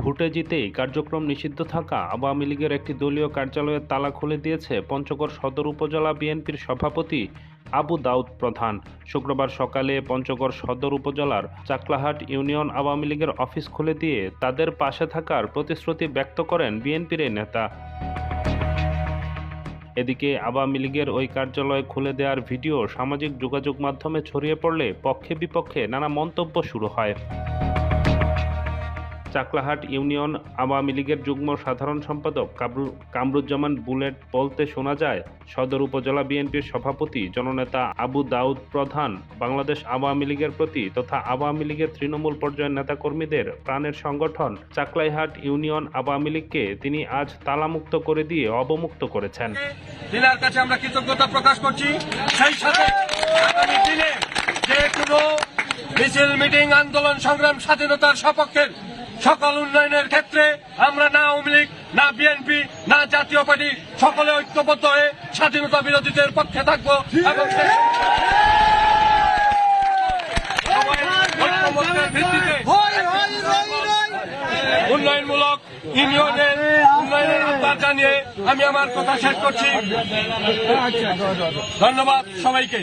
ভোটে জিতেই কার্যক্রম নিষিদ্ধ থাকা আওয়ামী লীগের একটি দলীয় কার্যালয়ের তালা খুলে দিয়েছে পঞ্চগড় সদর উপজেলা বিএনপির সভাপতি আবু দাউদ প্রধান। শুক্রবার সকালে পঞ্চগড় সদর উপজেলার চাকলাহাট ইউনিয়ন আওয়ামী লীগের অফিস খুলে দিয়ে তাদের পাশে থাকার প্রতিশ্রুতি ব্যক্ত করেন বিএনপির এই নেতা। এদিকে আওয়ামী লীগের ওই কার্যালয় খুলে দেওয়ার ভিডিও সামাজিক যোগাযোগ মাধ্যমে ছড়িয়ে পড়লে পক্ষে বিপক্ষে নানা মন্তব্য শুরু হয়। চাকলাহাট ইউনিয়ন আওয়ামী লীগের যুগ্ম সাধারণ সম্পাদক কামরুজ্জামান বুলেট বলতে শোনা যায়, সদর উপজেলা বিএনপির সভাপতি জননেতা আবু দাউদ প্রধান বাংলাদেশ আওয়ামী লীগের প্রতি তথা আওয়ামী লীগের তৃণমূল পর্যায়ের নেতাকর্মীদের প্রাণের সংগঠন চাকলাহাট ইউনিয়ন আওয়ামী লীগকে তিনি আজ তালামুক্ত করে দিয়ে অবমুক্ত করেছেন। দিনার কাছে আমরা কৃতজ্ঞতা প্রকাশ করছি। সেই সাথে আগামী দিনে যে কোনো মিছিল, মিটিং, আন্দোলন, সংগ্রাম, স্বাধীনতার সপক্ষের সকল উন্নয়নের ক্ষেত্রে আমরা না আওয়ামী লীগ, না বিএনপি, না জাতীয় পার্টি সকলে ঐক্যবদ্ধ হয়ে স্বাধীনতা বিরোধীদের পক্ষে থাকবো এবং ভিত্তিতে উন্নয়নমূলক ইউনিয়নের উন্নয়নের আহ্বান জানিয়ে আমি আমার কথা শেষ করছি। ধন্যবাদ সবাইকে।